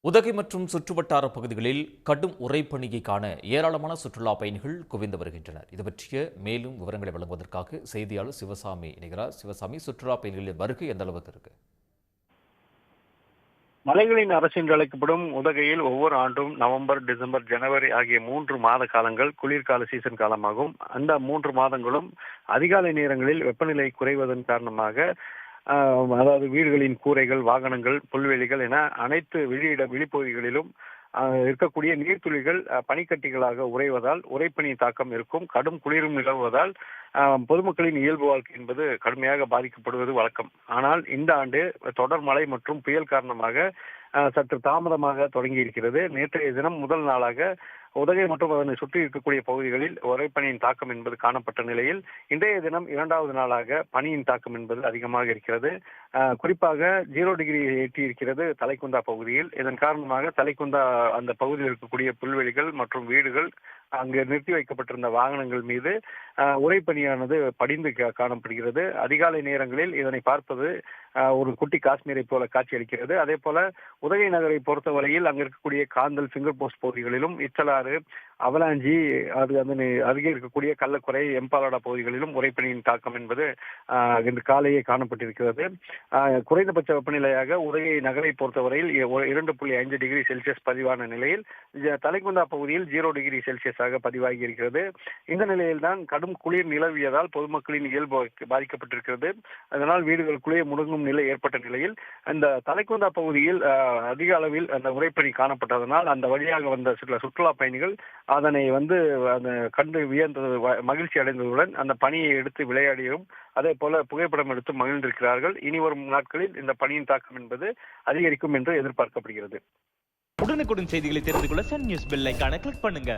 உதகை மற்றும் சுற்றுவட்டார பகுதிகளில் கடும் உறைபனியை காண ஏராளமான சுற்றுலா பயணிகள் குவிந்து வருகின்றனர். இது பற்றிய மேலும் விவரங்களை வழங்குவதற்காக செய்தியாளர் சிவசாமி இணைகிறார். சிவசாமி, சுற்றுலா பயணிகளின் வருகை எந்த அளவுக்கு இருக்கு? மலைகளின் அரசு என்று அழைக்கப்படும் உதகையில் ஒவ்வொரு ஆண்டும் நவம்பர், டிசம்பர், ஜனவரி ஆகிய 3 மாத காலங்கள் குளிர்கால சீசன் காலமாகும். அந்த 3 மாதங்களும் அதிகாலை நேரங்களில் வெப்பநிலை குறைவதன் காரணமாக அதாவது வீடுகளின் கூரைகள், வாகனங்கள், புல்வெளிகள் என அனைத்து விழிப்பகுதிகளிலும் இருக்கக்கூடிய நீர்த்துளிகள் பனிக்கட்டிகளாக உறைவதால் உறைபனி தாக்கம் இருக்கும். கடும் குளிரும் நிலவுவதால் பொதுமக்களின் இயல்பு வாழ்க்கை என்பது கடுமையாக பாதிக்கப்படுவது வழக்கம். ஆனால் இந்த ஆண்டு தொடர் மழை மற்றும் புயல் காரணமாக சற்று தாமதமாக தொடங்கி இருக்கிறது. நேற்றைய தினம் முதல் நாளாக உதகை மற்றும் அதனை சுற்றி இருக்கக்கூடிய பகுதிகளில் உறைபனியின் தாக்கம் என்பது காணப்பட்ட நிலையில் இன்றைய தினம் 2வது நாளாக பனியின் தாக்கம் என்பது அதிகமாக இருக்கிறது. குறிப்பாக 0 டிகிரி எட்டி இருக்கிறது தலைக்குந்தா பகுதியில். இதன் காரணமாக தலைக்குந்தா அந்த பகுதியில் இருக்கக்கூடிய புல்வெளிகள் மற்றும் வீடுகள், அங்கு நிறுத்தி வைக்கப்பட்டிருந்த வாகனங்கள் மீது உறைபனியானது படிந்து காணப்படுகிறது. அதிகாலை நேரங்களில் இதனை பார்ப்பது ஒரு குட்டி காஷ்மீரை போல காட்சியளிக்கிறது. அதே போல உதகை நகரை பொறுத்தவரையில் அங்கு இருக்கக்கூடிய காந்தல், ஃபிங்கர் போஸ்ட் பகுதிகளிலும், இச்சலாறு, அவலாஞ்சி, அதனை அருகே இருக்கக்கூடிய கள்ளக்குறை, எம்பாலாடா பகுதிகளிலும் உறைபனியின் தாக்கம் என்பது இன்று காலையே காணப்பட்டிருக்கிறது. குறைந்தபட்ச வெப்பநிலையாக உதகை நகரை பொறுத்தவரையில் 2.5 டிகிரி செல்சியஸ் பதிவான நிலையில் தலைக்குந்தா பகுதியில் 0 டிகிரி செல்சியஸாக பதிவாகி இருக்கிறது. இந்த நிலையில்தான் கடும் குளிர் நிலவியதால் பொதுமக்களின் இயல்பு பாதிக்கப்பட்டிருக்கிறது. அதனால் வீடுகளுக்குள்ளே முடங்கும் நிலை ஏற்பட்ட நிலையில் அந்த தலைக்குந்தா பகுதியில் அதிக அளவில் அந்த உறைபனி காணப்பட்டதனால் அந்த வழியாக வந்த சுற்றுலா பயணிகள் அதனை கண்டு வியந்தது, மகிழ்ச்சி அடைந்ததுடன் அந்த பனியை எடுத்து விளையாடியும் அதே போல புகைப்படம் எடுத்து மகிழ்ந்திருக்கிறார்கள். இனி வரும் நாட்களில் இந்த பனியின் தாக்கம் என்பது அதிகரிக்கும் என்று எதிர்பார்க்கப்படுகிறது. உடனுக்குடன் செய்திகளை தெரிந்து கொள்ள சன் நியூஸ் பெல் ஐகானை கிளிக் பண்ணுங்க.